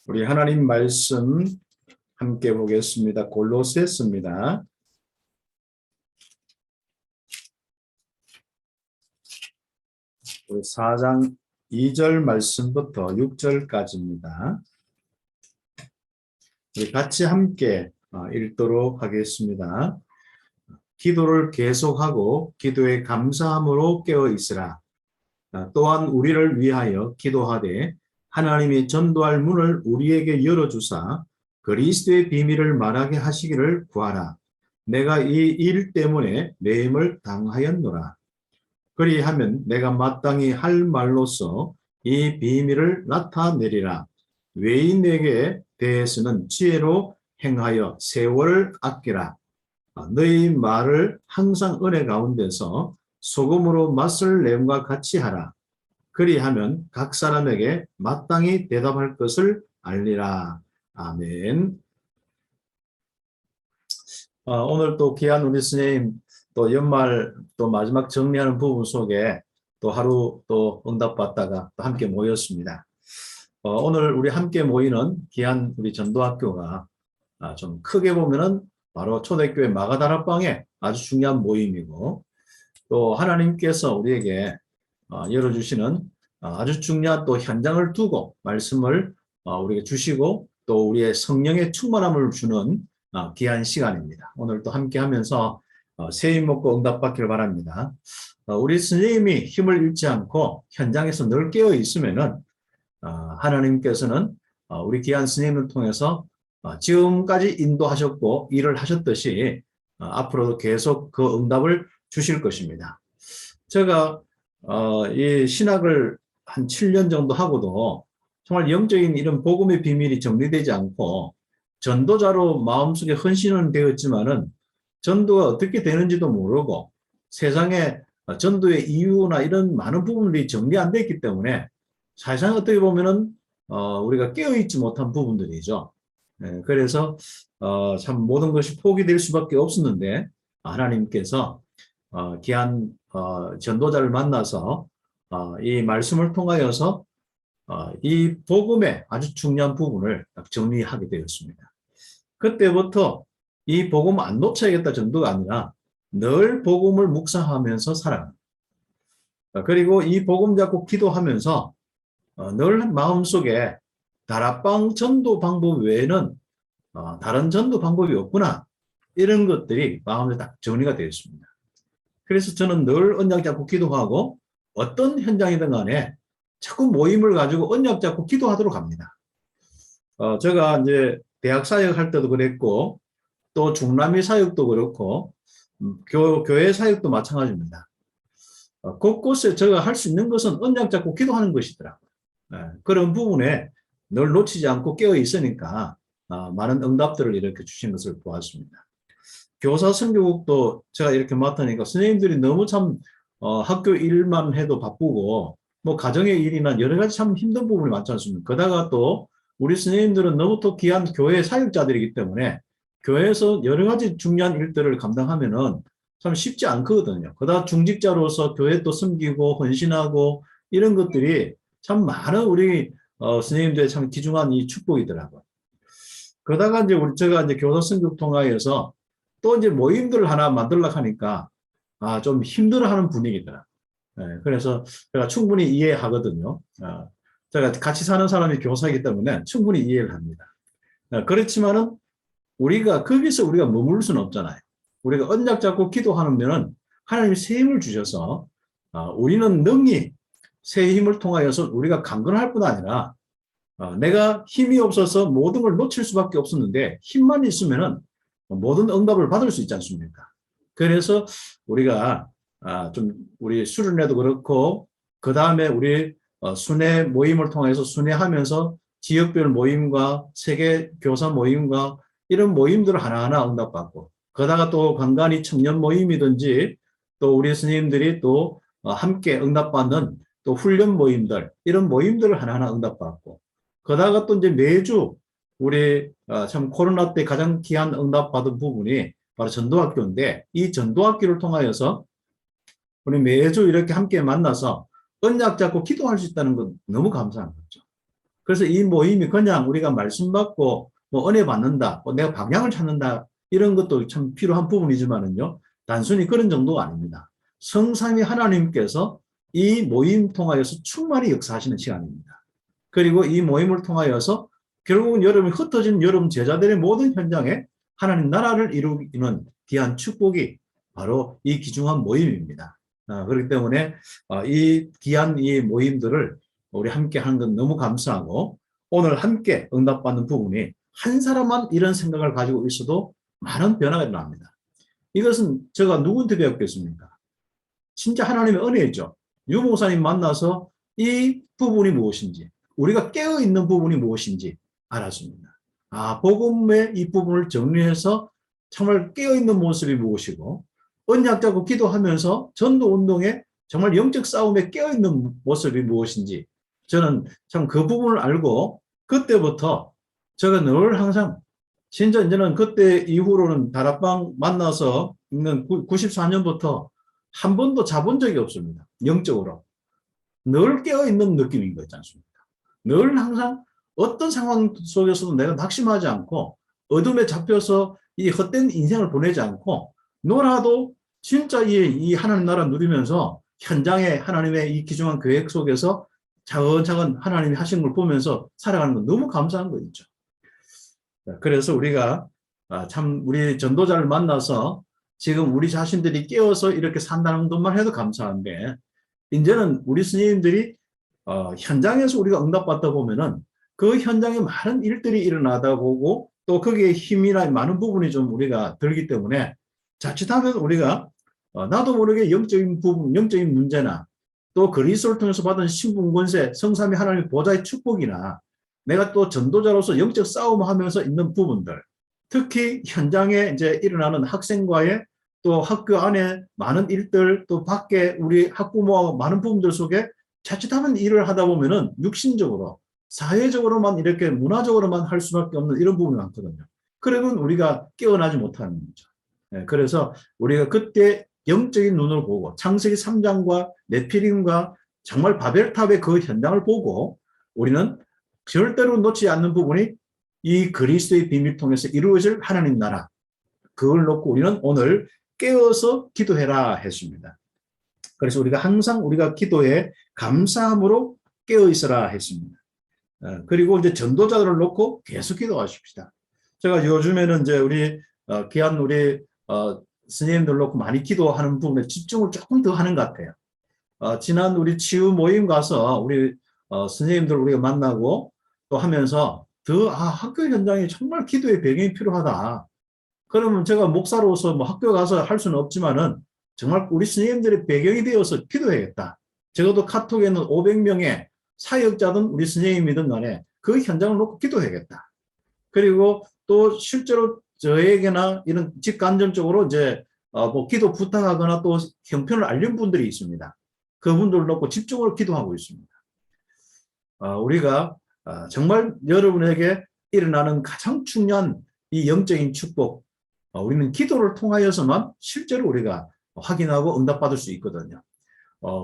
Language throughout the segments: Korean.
우리 하나님 말씀 함께 보겠습니다. 골로새서입니다. 우리 4장 2절 말씀부터 6절까지입니다. 우리 같이 함께 읽도록 하겠습니다. 기도를 계속하고 기도에 감사함으로 깨어 있으라. 또한 우리를 위하여 기도하되 하나님이 전도할 문을 우리에게 열어주사 그리스도의 비밀을 말하게 하시기를 구하라. 내가 이 일 때문에 매임을 당하였노라. 그리하면 내가 마땅히 할 말로서 이 비밀을 나타내리라. 외인에게 대해서는 지혜로 행하여 세월을 아끼라. 너희 말을 항상 은혜 가운데서 소금으로 맛을 내음과 같이 하라. 그리하면 각 사람에게 마땅히 대답할 것을 알리라. 아멘. 오늘 또 귀한 우리 스님 또 연말 또 마지막 정리하는 부분 속에 또 하루 또 응답받다가 또 함께 모였습니다. 오늘 우리 함께 모이는 귀한 우리 전도학교가 좀 크게 보면은 바로 초대교회 마가다락방의 아주 중요한 모임이고, 또 하나님께서 우리에게 열어주시는 아주 중요한 또 현장을 두고 말씀을 우리에게 주시고 또 우리의 성령의 충만함을 주는 귀한 시간입니다. 오늘 또 함께 하면서 세임 먹고 응답받기를 바랍니다. 우리 스님이 힘을 잃지 않고 현장에서 늘 깨어 있으면은 하나님께서는 우리 귀한 스님을 통해서 지금까지 인도하셨고 일을 하셨듯이 앞으로도 계속 그 응답을 주실 것입니다. 제가 이 신학을 한 7년 정도 하고도 정말 영적인 이런 복음의 비밀이 정리되지 않고 전도자로 마음속에 헌신은 되었지만은 전도가 어떻게 되는지도 모르고 세상에 전도의 이유나 이런 많은 부분들이 정리 안 됐기 때문에 사실상 어떻게 보면은 우리가 깨어있지 못한 부분들이죠. 그래서 참 모든 것이 포기될 수밖에 없었는데 하나님께서 귀한 전도자를 만나서 이 말씀을 통하여서 이 복음의 아주 중요한 부분을 정리하게 되었습니다. 그때부터 이 복음 안 놓쳐야겠다 정도가 아니라 늘 복음을 묵상하면서 살아갑니다. 그리고 이 복음 잡고 기도하면서 늘 마음속에 다락방 전도 방법 외에는 다른 전도 방법이 없구나, 이런 것들이 마음에 딱 정리가 되어 있습니다. 그래서 저는 늘 언약 잡고 기도하고 어떤 현장이든 간에 자꾸 모임을 가지고 언약 잡고 기도하도록 합니다. 제가 이제 대학 사역할 때도 그랬고 또 중남미 사역도 그렇고 교회 사역도 마찬가지입니다. 곳곳에 제가 할 수 있는 것은 언약 잡고 기도하는 것이더라고요. 그런 부분에 늘 놓치지 않고 깨어 있으니까 많은 응답들을 이렇게 주신 것을 보았습니다. 교사 선교국도 제가 이렇게 맡으니까 선생님들이 너무 참 학교 일만 해도 바쁘고 뭐 가정의 일이나 여러 가지 참 힘든 부분이 많지 않습니까? 게다가 또 우리 선생님들은 너무 또 귀한 교회 사역자들이기 때문에 교회에서 여러 가지 중요한 일들을 감당하면은 참 쉽지 않거든요. 게다가 중직자로서 교회 또 섬기고 헌신하고 이런 것들이 참 많은 우리 선생님들의 참 귀중한 이 축복이더라고요. 그러다가 이제 제가 이제 교사 선교국 통하여서 또 이제 모임들을 하나 만들려고 하니까 좀 힘들어하는 분위기더라. 그래서 제가 충분히 이해하거든요. 제가 같이 사는 사람이 교사이기 때문에 충분히 이해를 합니다. 그렇지만은 우리가 거기서 우리가 머물 수는 없잖아요. 우리가 언약 잡고 기도하면은 하나님이 새 힘을 주셔서 우리는 능히 새 힘을 통하여서 우리가 강건할 뿐 아니라 내가 힘이 없어서 모든 걸 놓칠 수밖에 없었는데 힘만 있으면은 모든 응답을 받을 수 있지 않습니까? 그래서 우리가 좀 우리 수련회도 그렇고 그 다음에 우리 순회 모임을 통해서 순회하면서 지역별 모임과 세계 교사 모임과 이런 모임들을 하나하나 응답받고, 그러다가 또 간간히 청년 모임이든지 또 우리 스님들이 또 함께 응답받는 또 훈련 모임들, 이런 모임들을 하나하나 응답받고, 그러다가 또 이제 매주 우리 참 코로나 때 가장 귀한 응답받은 부분이 바로 전도학교인데, 이 전도학교를 통하여서 우리 매주 이렇게 함께 만나서 언약 잡고 기도할 수 있다는 건 너무 감사한 거죠. 그래서 이 모임이 그냥 우리가 말씀 받고 뭐 은혜 받는다, 뭐 내가 방향을 찾는다 이런 것도 참 필요한 부분이지만은요. 단순히 그런 정도가 아닙니다. 성삼위 하나님께서 이 모임 통하여서 충만히 역사하시는 시간입니다. 그리고 이 모임을 통하여서 결국은 여러분이 흩어진 여러분 제자들의 모든 현장에 하나님 나라를 이루는 귀한 축복이 바로 이 귀중한 모임입니다. 그렇기 때문에 이 귀한 이 모임들을 우리 함께 하는 건 너무 감사하고 오늘 함께 응답받는 부분이 한 사람만 이런 생각을 가지고 있어도 많은 변화가 일어납니다. 이것은 제가 누구한테 배웠겠습니까? 진짜 하나님의 은혜죠. 유 목사님 만나서 이 부분이 무엇인지, 우리가 깨어있는 부분이 무엇인지 알았습니다. 복음의 이 부분을 정리해서 정말 깨어있는 모습이 무엇이고, 언약 잡고 기도하면서 전도 운동에 정말 영적 싸움에 깨어있는 모습이 무엇인지, 저는 참 그 부분을 알고, 그때부터 제가 늘 항상, 진짜 이제는 그때 이후로는 다락방 만나서 있는 94년부터 한 번도 자본 적이 없습니다. 영적으로. 늘 깨어있는 느낌인 거 있지 않습니까? 늘 항상 어떤 상황 속에서도 내가 낙심하지 않고 어둠에 잡혀서 이 헛된 인생을 보내지 않고 놀아도 진짜 이 하나님 나라 누리면서 현장에 하나님의 이 귀중한 계획 속에서 차근차근 하나님이 하신 걸 보면서 살아가는 건 너무 감사한 거 있죠. 그래서 우리가 참 우리 전도자를 만나서 지금 우리 자신들이 깨어서 이렇게 산다는 것만 해도 감사한데 이제는 우리 스님들이 현장에서 우리가 응답받다 보면은 그 현장에 많은 일들이 일어나다 보고 또 거기에 힘이나 많은 부분이 좀 우리가 들기 때문에 자칫하면 우리가 나도 모르게 영적인 부분, 영적인 문제나 또 그리스도를 통해서 받은 신분 권세, 성삼위 하나님의 보좌의 축복이나 내가 또 전도자로서 영적 싸움을 하면서 있는 부분들, 특히 현장에 이제 일어나는 학생과의 또 학교 안에 많은 일들, 또 밖에 우리 학부모와 많은 부분들 속에 자칫하면 일을 하다 보면은 육신적으로, 사회적으로만 이렇게 문화적으로만 할 수밖에 없는 이런 부분이 많거든요. 그러면 우리가 깨어나지 못하는 거죠. 그래서 우리가 그때 영적인 눈을 보고 창세기 3장과 네피림과 정말 바벨탑의 그 현장을 보고 우리는 절대로 놓지 않는 부분이 이 그리스도의 비밀 통해서 이루어질 하나님 나라, 그걸 놓고 우리는 오늘 깨어서 기도해라 했습니다. 그래서 우리가 항상 우리가 기도에 감사함으로 깨어 있어라 했습니다. 그리고 이제 전도자들을 놓고 계속 기도하십시다. 제가 요즘에는 이제 우리 귀한 우리 스님들 놓고 많이 기도하는 부분에 집중을 조금 더 하는 것 같아요. 지난 우리 치유 모임 가서 우리 스님들 우리가 만나고 또 하면서 더 학교 현장에 정말 기도의 배경이 필요하다. 그러면 제가 목사로서 뭐 학교 가서 할 수는 없지만은 정말 우리 스님들의 배경이 되어서 기도해야겠다. 적어도 카톡에는 500명의 사역자든 우리 스님이든 간에 그 현장을 놓고 기도해야겠다. 그리고 또 실제로 저에게나 이런 직간접적으로 이제 뭐 기도 부탁하거나 또 형편을 알린 분들이 있습니다. 그분들을 놓고 집중으로 기도하고 있습니다. 우리가 정말 여러분에게 일어나는 가장 중요한 이 영적인 축복, 우리는 기도를 통하여서만 실제로 우리가 확인하고 응답받을 수 있거든요.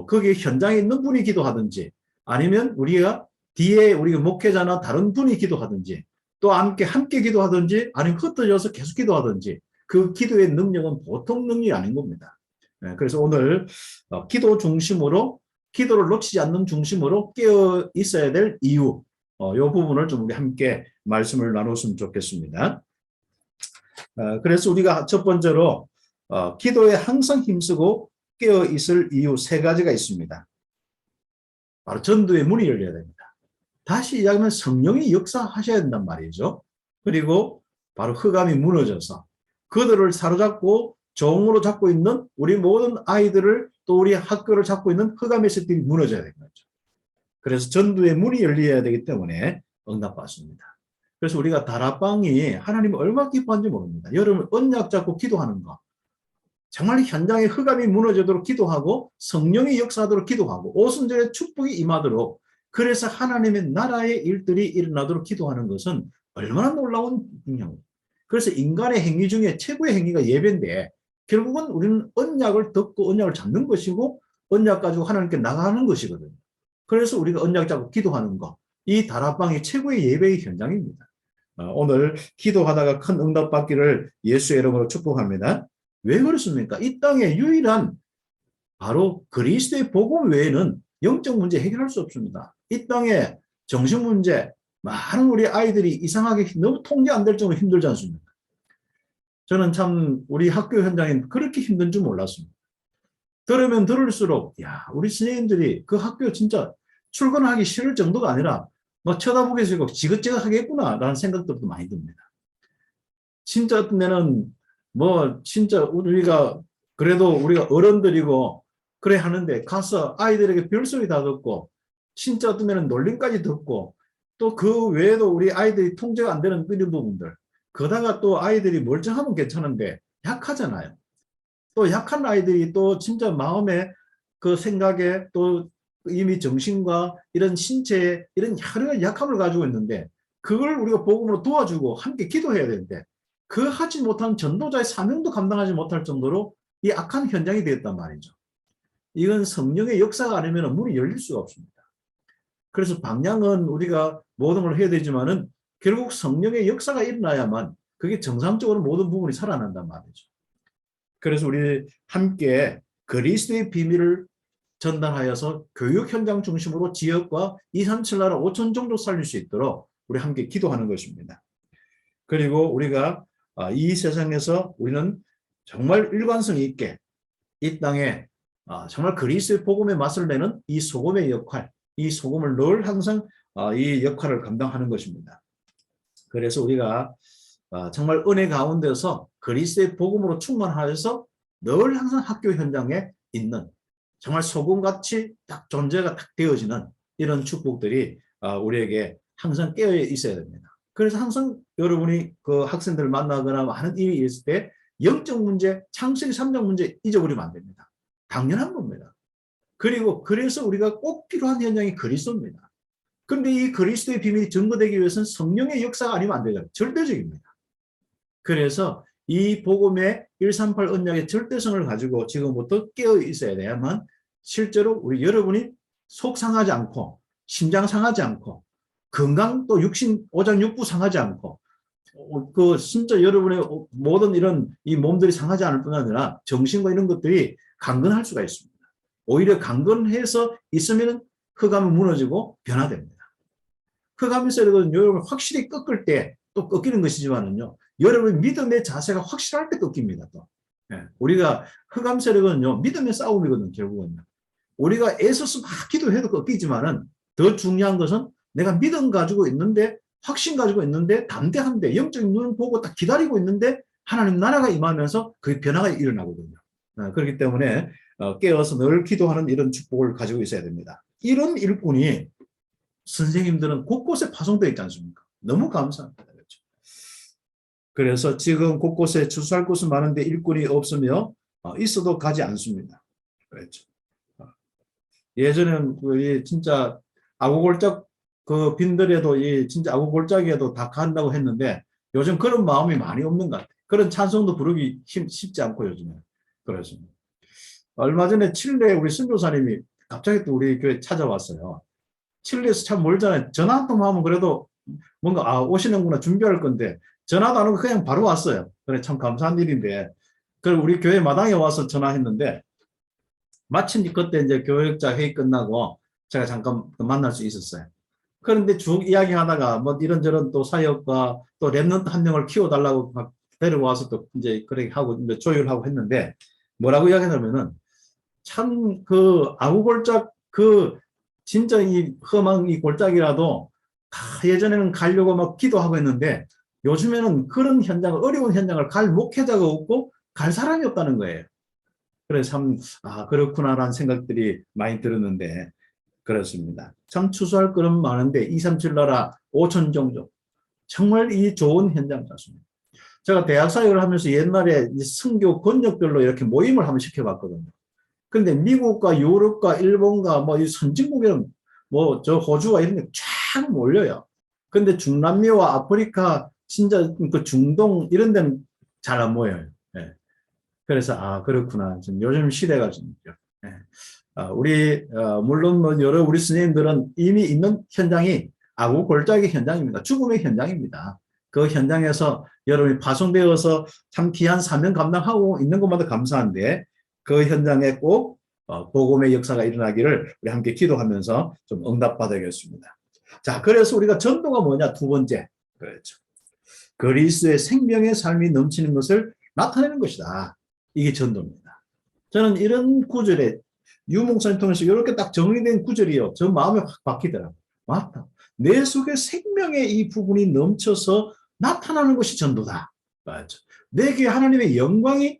거기 현장에 있는 분이 기도하든지 아니면 우리가 뒤에 우리 목회자나 다른 분이 기도하든지 또 함께 기도하든지 아니면 흩어져서 계속 기도하든지 그 기도의 능력은 보통 능력이 아닌 겁니다. 그래서 오늘 기도 중심으로 기도를 놓치지 않는 중심으로 깨어 있어야 될 이유, 이 부분을 좀 우리 함께 말씀을 나눴으면 좋겠습니다. 그래서 우리가 첫 번째로 기도에 항상 힘쓰고 깨어 있을 이유 세 가지가 있습니다. 바로 전도의 문이 열려야 됩니다. 다시 이야기하면 성령이 역사하셔야 된단 말이죠. 그리고 바로 흑암이 무너져서 그들을 사로잡고 종으로 잡고 있는 우리 모든 아이들을 또 우리 학교를 잡고 있는 흑암의 세력들이 무너져야 되는 거죠. 그래서 전도의 문이 열려야 되기 때문에 응답받습니다. 그래서 우리가 다락방이 하나님이 얼마나 기뻐한지 모릅니다. 여러분 언약 잡고 기도하는 거. 정말 현장에 흑암이 무너지도록 기도하고 성령이 역사하도록 기도하고 오순절에 축복이 임하도록 그래서 하나님의 나라의 일들이 일어나도록 기도하는 것은 얼마나 놀라운 능력입니다. 그래서 인간의 행위 중에 최고의 행위가 예배인데 결국은 우리는 언약을 듣고 언약을 잡는 것이고 언약 가지고 하나님께 나가는 것이거든요. 그래서 우리가 언약 잡고 기도하는 거. 이 다락방이 최고의 예배의 현장입니다. 오늘 기도하다가 큰 응답 받기를 예수의 이름으로 축복합니다. 왜 그렇습니까? 이 땅에 유일한 바로 그리스도의 복음 외에는 영적 문제 해결할 수 없습니다. 이 땅에 정신 문제, 많은 우리 아이들이 이상하게 너무 통제 안 될 정도로 힘들지 않습니까? 저는 참 우리 학교 현장에 그렇게 힘든 줄 몰랐습니다. 들으면 들을수록 야, 우리 선생님들이 그 학교 진짜 출근하기 싫을 정도가 아니라 뭐 쳐다보게 되고 지긋지긋하겠구나라는 생각들도 많이 듭니다. 진짜 어떤 데는 뭐 진짜 우리가 그래도 우리가 어른들이고 그래 하는데 가서 아이들에게 별소리 다 듣고 진짜 어떤 데는 놀림까지 듣고 또 그 외에도 우리 아이들이 통제가 안 되는 이런 부분들 그러다가 또 아이들이 멀쩡하면 괜찮은데 약하잖아요. 또 약한 아이들이 또 진짜 마음에 그 생각에 또 이미 정신과 이런 신체에 이런 여러 약함을 가지고 있는데 그걸 우리가 복음으로 도와주고 함께 기도해야 되는데 그 하지 못한 전도자의 사명도 감당하지 못할 정도로 이 악한 현장이 되었단 말이죠. 이건 성령의 역사가 아니면 문이 열릴 수가 없습니다. 그래서 방향은 우리가 모든 걸 해야 되지만은 결국 성령의 역사가 일어나야만 그게 정상적으로 모든 부분이 살아난단 말이죠. 그래서 우리 함께 그리스도의 비밀을 전달하여서 교육 현장 중심으로 지역과 2, 3, 7 나라 5천 정도 살릴 수 있도록 우리 함께 기도하는 것입니다. 그리고 우리가 이 세상에서 우리는 정말 일관성 있게 이 땅에 정말 그리스도의 복음의 맛을 내는 이 소금의 역할, 이 소금을 늘 항상 이 역할을 감당하는 것입니다. 그래서 우리가 정말 은혜 가운데서 그리스도의 복음으로 충만하여서 늘 항상 학교 현장에 있는 정말 소금같이 딱 존재가 딱 되어지는 이런 축복들이 우리에게 항상 깨어 있어야 됩니다. 그래서 항상 여러분이 그 학생들을 만나거나 많은 일이 있을 때 영적 문제, 창세기 3장 문제 잊어버리면 안 됩니다. 당연한 겁니다. 그리고 그래서 우리가 꼭 필요한 현장이 그리스도입니다. 그런데 이 그리스도의 비밀이 증거되기 위해서는 성령의 역사가 아니면 안 되잖아요. 절대적입니다. 그래서 이 복음의 138 언약의 절대성을 가지고 지금부터 깨어 있어야 돼야만 실제로 우리 여러분이 속 상하지 않고 심장 상하지 않고 건강 또 육신 오장 육부 상하지 않고 그 진짜 여러분의 모든 이런 이 몸들이 상하지 않을 뿐 아니라 정신과 이런 것들이 강건할 수가 있습니다. 오히려 강건해서 있으면 흑암은 무너지고 변화됩니다. 흑암에서 여러분 확실히 꺾을 때 또 꺾이는 것이지만은요. 여러분 믿음의 자세가 확실할 때 꺾입니다. 또 우리가 흑암 세력은요 믿음의 싸움이거든요. 결국은요. 우리가 애써서 막 기도해도 꺾이지만은 더 중요한 것은 내가 믿음 가지고 있는데 확신 가지고 있는데 담대한데 영적인 눈을 보고 딱 기다리고 있는데 하나님 나라가 임하면서 그 변화가 일어나거든요. 그렇기 때문에 깨어서 늘 기도하는 이런 축복을 가지고 있어야 됩니다. 이런 일꾼이 선생님들은 곳곳에 파송되어 있지 않습니까? 너무 감사합니다. 그렇죠? 그래서 지금 곳곳에 주소할 곳은 많은데 일꾼이 없으며 있어도 가지 않습니다. 그렇죠. 예전에는 진짜 아구골짝 그 빈들에도 이 진짜 아구골짜기에도 다 간다고 했는데 요즘 그런 마음이 많이 없는 것 같아요. 그런 찬송도 부르기 쉽지 않고 요즘에 그렇습니다. 얼마 전에 칠레에 우리 선교사님이 갑자기 또 우리 교회 찾아왔어요. 칠레에서 참 멀잖아요. 전화 한 통 하면 그래도 뭔가 오시는구나 준비할 건데 전화도 안 오고 그냥 바로 왔어요. 그래 참 감사한 일인데 그걸 우리 교회 마당에 와서 전화했는데 마침 그때 이제 교역자 회의 끝나고 제가 잠깐 만날 수 있었어요. 그런데 쭉 이야기하다가 뭐 이런저런 또 사역과 또 랩런트 한 명을 키워달라고 막 데려와서 또 이제 그렇게 하고 이제 조율하고 했는데 뭐라고 이야기하냐면은 참 그 아구골짝 그 진짜 이 험한 이 골짜기라도 예전에는 가려고 막 기도하고 했는데 요즘에는 그런 현장을 어려운 현장을 갈 목회자가 없고 갈 사람이 없다는 거예요. 그래서 참 그렇구나라는 생각들이 많이 들었는데 그렇습니다. 참 추수할 거는 많은데 2, 3, 7 나라 5천 정도 정말 이 좋은 현장 같습니다. 제가 대학 사역을 하면서 옛날에 선교 권역별로 이렇게 모임을 한번 시켜봤거든요. 근데 미국과 유럽과 일본과 뭐 이 선진국에는 뭐 저 호주와 이런 게 쫙 몰려요. 근데 중남미와 아프리카 진짜 그 중동 이런 데는 잘 안 모여요. 예. 그래서 그렇구나. 지금 요즘 시대가 좀 예. 우리 물론 뭐 여러 우리 스님들은 이미 있는 현장이 아구 골짜기 현장입니다. 죽음의 현장입니다. 그 현장에서 여러분이 파송되어서 참 귀한 사명 감당하고 있는 것마다 감사한데 그 현장에 꼭 복음의 역사가 일어나기를 우리 함께 기도하면서 좀 응답받아야겠습니다. 자, 그래서 우리가 전도가 뭐냐? 두 번째. 그렇죠. 그리스도의 생명의 삶이 넘치는 것을 나타내는 것이다. 이게 전도입니다. 저는 이런 구절에 유목사님 통해서 이렇게 딱 정리된 구절이요. 저 마음에 확 박히더라고요. 맞다. 내 속에 생명의 이 부분이 넘쳐서 나타나는 것이 전도다. 맞죠. 내게 하나님의 영광이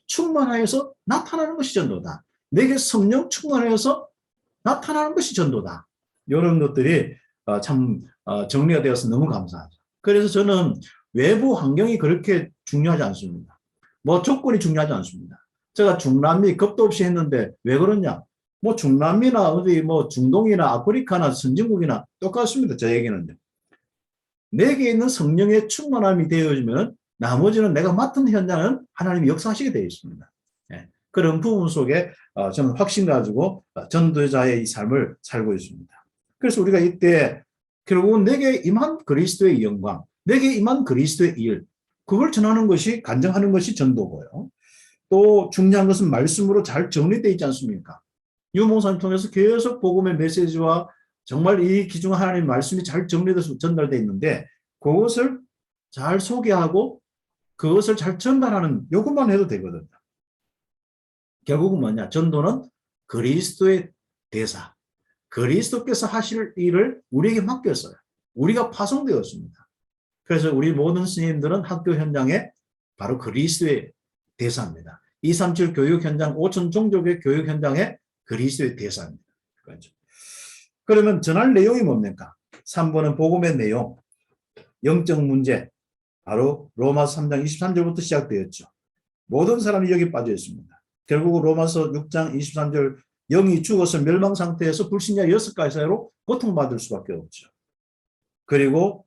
충만하여서 나타나는 것이 전도다. 내게 성령 충만하여서 나타나는 것이 전도다. 이런 것들이 참 정리가 되어서 너무 감사하죠. 그래서 저는 외부 환경이 그렇게 중요하지 않습니다. 뭐 조건이 중요하지 않습니다. 제가 중남미 겁도 없이 했는데 왜 그러냐? 뭐 중남미나 어디 뭐 중동이나 아프리카나 선진국이나 똑같습니다. 저 얘기는요. 내게 있는 성령의 충만함이 되어지면 나머지는 내가 맡은 현장은 하나님이 역사하시게 되어 있습니다. 예, 그런 부분 속에 저는 확신 가지고 전도자의 이 삶을 살고 있습니다. 그래서 우리가 이때 결국은 내게 임한 그리스도의 영광, 내게 임한 그리스도의 일, 그걸 전하는 것이 간증하는 것이 전도고요. 또 중요한 것은 말씀으로 잘 정리되어 있지 않습니까? 유목사님 통해서 계속 복음의 메시지와 정말 이 기중 하나님의 말씀이 잘 정리돼서 전달되어 있는데 그것을 잘 소개하고 그것을 잘 전달하는 이것만 해도 되거든요. 결국은 뭐냐? 전도는 그리스도의 대사, 그리스도께서 하실 일을 우리에게 맡겼어요. 우리가 파송되었습니다. 그래서 우리 모든 스님들은 학교 현장에 바로 그리스도의 대사입니다. 237 교육 현장, 5천 종족의 교육 현장에 그리스도의 대사입니다. 그렇죠. 그러면 전할 내용이 뭡니까? 3번은 복음의 내용, 영적 문제, 바로 로마서 3장 23절부터 시작되었죠. 모든 사람이 여기 빠져 있습니다. 결국 로마서 6장 23절 영이 죽어서 멸망 상태에서 불신자 6가지로 고통받을 수밖에 없죠. 그리고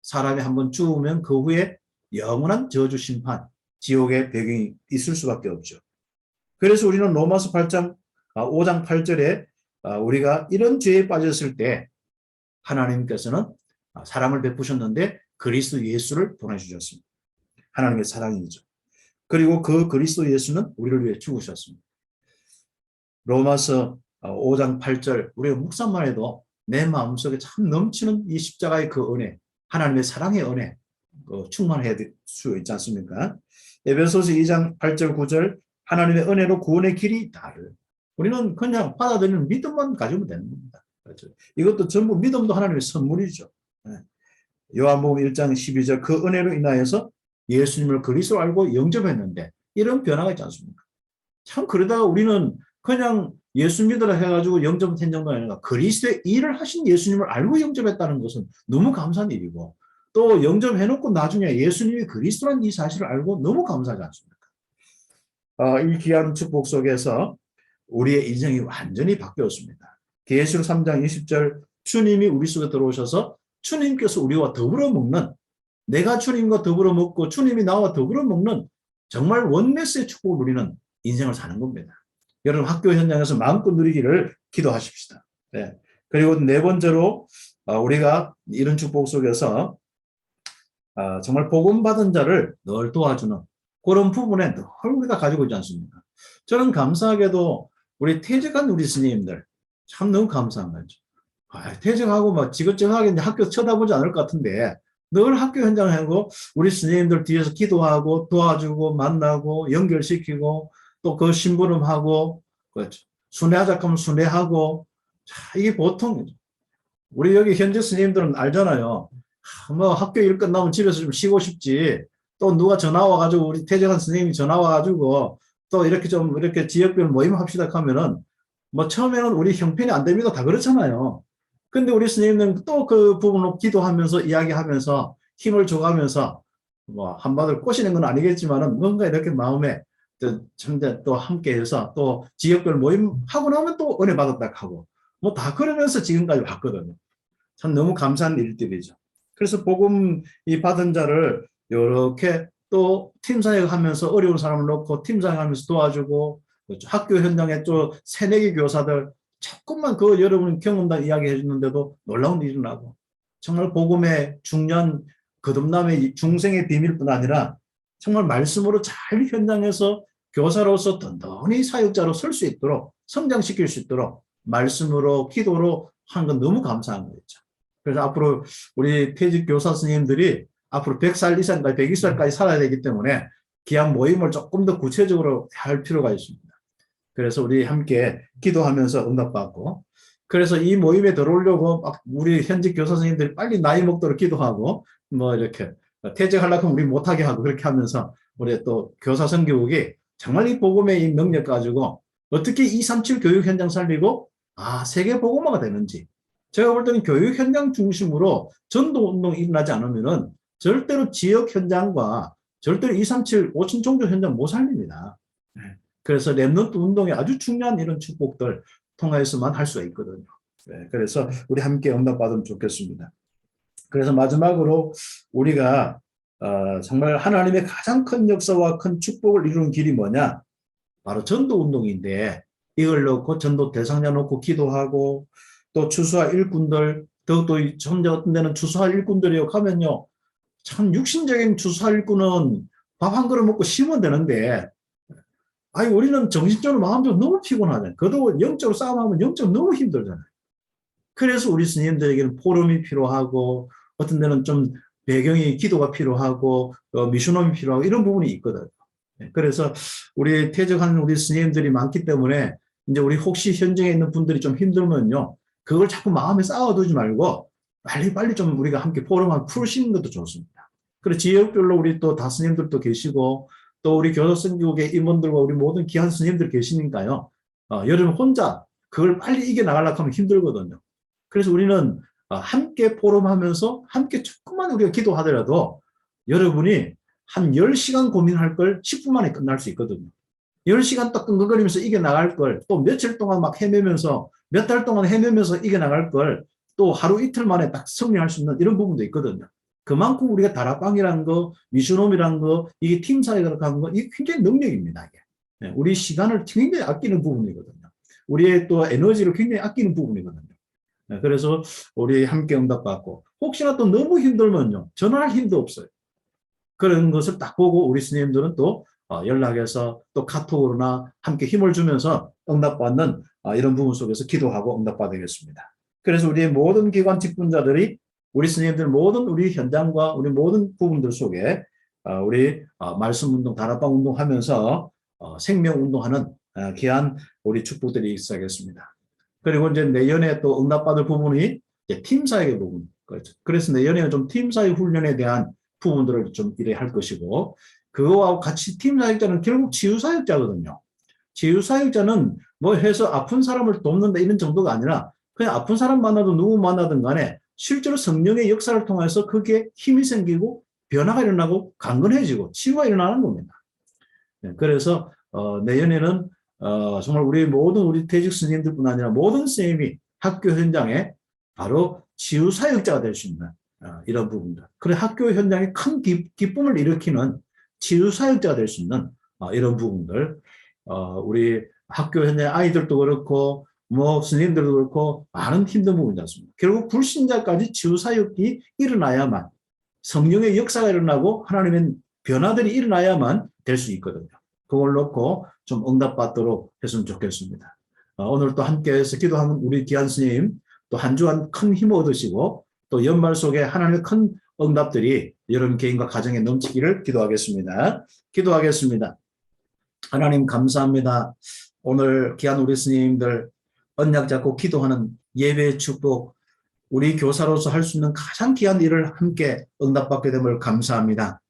사람이 한번 죽으면 그 후에 영원한 저주 심판, 지옥의 배경이 있을 수밖에 없죠. 그래서 우리는 로마서 8장 5장 8절에 우리가 이런 죄에 빠졌을 때 하나님께서는 사랑을 베푸셨는데 그리스도 예수를 보내주셨습니다. 하나님의 사랑이죠. 그리고 그 그리스도 예수는 우리를 위해 죽으셨습니다. 로마서 5장 8절 우리가 묵상만 해도 내 마음속에 참 넘치는 이 십자가의 그 은혜, 하나님의 사랑의 은혜 충만해야 될 수 있지 않습니까? 에베소서 2장 8절 9절 하나님의 은혜로 구원의 길이 있다를 우리는 그냥 받아들이는 믿음만 가지면 되는 겁니다. 그렇죠? 이것도 전부 믿음도 하나님의 선물이죠. 요한복음 1장 12절 그 은혜로 인하여서 예수님을 그리스도로 알고 영접했는데 이런 변화가 있지 않습니까? 참 그러다가 우리는 그냥 예수 믿으라 해가지고 영접한 정도가 아니라 그리스도의 일을 하신 예수님을 알고 영접했다는 것은 너무 감사한 일이고 또 영접해놓고 나중에 예수님이 그리스도라는 이 사실을 알고 너무 감사하지 않습니까? 이 귀한 축복 속에서 우리의 인생이 완전히 바뀌었습니다. 계시록 3장 20절 주님이 우리 속에 들어오셔서 주님께서 우리와 더불어 먹는 내가 주님과 더불어 먹고 주님이 나와 더불어 먹는 정말 원네스의 축복을 누리는 인생을 사는 겁니다. 여러분 학교 현장에서 마음껏 누리기를 기도하십시다. 네. 그리고 네 번째로 우리가 이런 축복 속에서 정말 복음 받은 자를 늘 도와주는 그런 부분에 늘 우리가 가지고 있지 않습니까? 저는 감사하게도 우리 퇴직한 우리 스님들 참 너무 감사한 거죠. 퇴직하고 막 지긋지긋하게 학교 쳐다보지 않을 것 같은데 늘 학교 현장에 하고 우리 스님들 뒤에서 기도하고 도와주고 만나고 연결시키고 또 그 심부름하고 그렇죠. 순회하자 하면 순회하고 자, 이게 보통이죠. 우리 여기 현재 스님들은 알잖아요. 뭐 학교 일 끝나면 집에서 좀 쉬고 싶지. 또 누가 전화 와가지고 우리 퇴직한 스님이 전화 와가지고 또 이렇게 좀 이렇게 지역별 모임 합시다 하면은 뭐 처음에는 우리 형편이 안 됩니다. 다 그렇잖아요. 근데 우리 스님은 또 그 부분을 기도하면서 이야기하면서 힘을 줘가면서 뭐 한바들 꼬시는 건 아니겠지만은 뭔가 이렇게 마음에 또 함께 해서 또 지역별 모임 하고 나면 또 은혜 받았다 하고 뭐 다 그러면서 지금까지 왔거든요. 참 너무 감사한 일들이죠. 그래서 복음 이 받은 자를 이렇게 또 팀사역 하면서 어려운 사람을 놓고 팀사역 하면서 도와주고 그렇죠. 학교 현장에 또 새내기 교사들 조금만 그 여러분 경험담 이야기해 주는데도 놀라운 일이 일어나고 정말 복음의 중요한 거듭남의 중생의 비밀뿐 아니라 정말 말씀으로 잘 현장에서 교사로서 든든히 사역자로 설 수 있도록 성장시킬 수 있도록 말씀으로 기도로 하는 건 너무 감사한 거죠. 그래서 앞으로 우리 퇴직 교사 선생님들이 앞으로 100살 이상까지 120살까지 살아야 되기 때문에 귀한 모임을 조금 더 구체적으로 할 필요가 있습니다. 그래서 우리 함께 기도하면서 응답받고 그래서 이 모임에 들어오려고 막 우리 현직 교사 선생님들이 빨리 나이 먹도록 기도하고 뭐 이렇게 퇴직하려고 하면 우리 못하게 하고 그렇게 하면서 우리 또 교사 선교국이 정말 이 복음의 이 능력 가지고 어떻게 237 교육 현장 살리고 세계 복음화가 되는지 제가 볼 때는 교육 현장 중심으로 전도 운동이 일어나지 않으면은 절대로 지역 현장과 절대로 237 5천 종교 현장 못 살립니다. 그래서 렘넌트 운동에 아주 중요한 이런 축복들 통해서만 할 수가 있거든요. 그래서 우리 함께 응답받으면 좋겠습니다. 그래서 마지막으로 우리가 정말 하나님의 가장 큰 역사와 큰 축복을 이루는 길이 뭐냐? 바로 전도 운동인데 이걸 놓고 전도 대상자 놓고 기도하고 또 추수할 일꾼들 더욱더 현재 어떤 데는 추수할 일꾼들이요 하면요 참 육신적인 추수할 일꾼은 밥 한 그릇 먹고 쉬면 되는데 우리는 정신적으로 마음적으로 너무 피곤하잖아요. 그것도 영적으로 싸움하면 영적으로 너무 힘들잖아요. 그래서 우리 스님들에게는 포럼이 필요하고 어떤 데는 좀 배경이 기도가 필요하고 미션홈이 필요하고 이런 부분이 있거든요. 그래서 우리 퇴직하는 우리 스님들이 많기 때문에 이제 우리 혹시 현장에 있는 분들이 좀 힘들면요. 그걸 자꾸 마음에 쌓아두지 말고 빨리 좀 우리가 함께 포럼을 풀시는 것도 좋습니다. 그리고 지역별로 우리 또 다스님들도 계시고 또 우리 교도선교국의 임원들과 우리 모든 귀한 스님들 계시니까요. 여러분 혼자 그걸 빨리 이겨나가려고 하면 힘들거든요. 그래서 우리는 함께 포럼하면서 함께 조금만 우리가 기도하더라도 여러분이 한 10시간 고민할 걸 10분 만에 끝날 수 있거든요. 10시간 딱 끙끙거리면서 이겨나갈 걸 또 며칠 동안 막 헤매면서 몇 달 동안 헤매면서 이겨나갈 걸 또 하루 이틀 만에 딱 승리할 수 있는 이런 부분도 있거든요. 그만큼 우리가 다락방이라는 거, 미션홈이라는 거, 이게 팀사역을 하는 거, 이게 굉장히 능력입니다. 이게. 우리 시간을 굉장히 아끼는 부분이거든요. 우리의 또 에너지를 굉장히 아끼는 부분이거든요. 그래서 우리 함께 응답받고 혹시나 또 너무 힘들면요. 전화할 힘도 없어요. 그런 것을 딱 보고 우리 스님들은 또 연락해서 또 카톡으로나 함께 힘을 주면서 응답받는 이런 부분 속에서 기도하고 응답받으겠습니다. 그래서 우리의 모든 기관 직분자들이 우리 스님들 모든 우리 현장과 우리 모든 부분들 속에 우리 말씀 운동, 다락방 운동하면서 생명 운동하는 귀한 우리 축복들이 있어야겠습니다. 그리고 이제 내년에 또 응답받을 부분이 팀사역의 부분. 그래서 내년에 좀 팀사역 훈련에 대한 부분들을 좀 이래 할 것이고 그거와 같이 팀사역자는 결국 치유사역자거든요. 치유사역자는 뭐 해서 아픈 사람을 돕는다 이런 정도가 아니라 그냥 아픈 사람 만나도 누구 만나든 간에 실제로 성령의 역사를 통해서 그게 힘이 생기고 변화가 일어나고 강건해지고 치유가 일어나는 겁니다. 그래서 내년에는 정말 우리 모든 우리 퇴직 스님들뿐 아니라 모든 스님이 학교 현장에 바로 치유사역자가 될 수 있는 이런 부분들. 그래 학교 현장에 큰 기쁨을 일으키는 치유사역자가 될 수 있는 이런 부분들. 우리 학교 현장 아이들도 그렇고 뭐 스님들도 그렇고 많은 힘든 부분이 있습니다. 결국 불신자까지 치유사역이 일어나야만 성령의 역사가 일어나고 하나님의 변화들이 일어나야만 될 수 있거든요. 그걸 놓고 좀 응답받도록 했으면 좋겠습니다. 오늘 또 함께해서 기도하는 우리 귀한 스님 또 한 주간 큰 힘을 얻으시고 또 연말 속에 하나님의 큰 응답들이 여러분 개인과 가정에 넘치기를 기도하겠습니다. 기도하겠습니다. 하나님 감사합니다. 오늘 귀한 우리 스님들 언약 잡고 기도하는 예배의 축복 우리 교사로서 할 수 있는 가장 귀한 일을 함께 응답받게 됨을 감사합니다.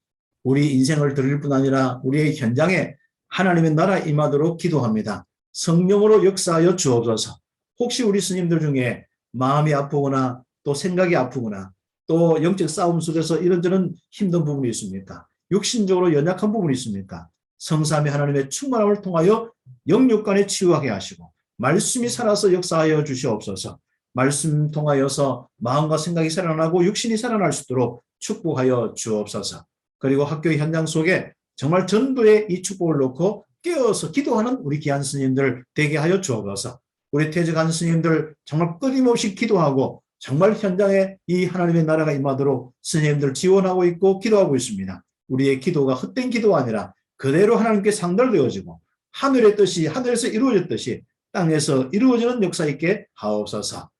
우리 인생을 드릴 뿐 아니라 우리의 현장에 하나님의 나라 임하도록 기도합니다. 성령으로 역사하여 주옵소서. 혹시 우리 스님들 중에 마음이 아프거나 또 생각이 아프거나 또 영적 싸움 속에서 이런저런 힘든 부분이 있습니까? 육신적으로 연약한 부분이 있습니까? 성삼위 하나님의 충만함을 통하여 영육간에 치유하게 하시고 말씀이 살아서 역사하여 주시옵소서. 말씀 통하여서 마음과 생각이 살아나고 육신이 살아날 수 있도록 축복하여 주옵소서. 그리고 학교 현장 속에 정말 전도의 이 축복을 놓고 깨어서 기도하는 우리 귀한 스님들 되게 하여 주옵소서. 우리 퇴직한 스님들 정말 끊임없이 기도하고 정말 현장에 이 하나님의 나라가 임하도록 스님들 지원하고 있고 기도하고 있습니다. 우리의 기도가 헛된 기도가 아니라 그대로 하나님께 상달되어지고 하늘의 뜻이 하늘에서 이루어졌듯이 땅에서 이루어지는 역사 있게 하옵소서.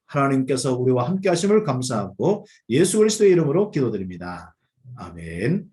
하나님께서 우리와 함께 하심을 감사하고 예수 그리스도의 이름으로 기도드립니다. 아멘.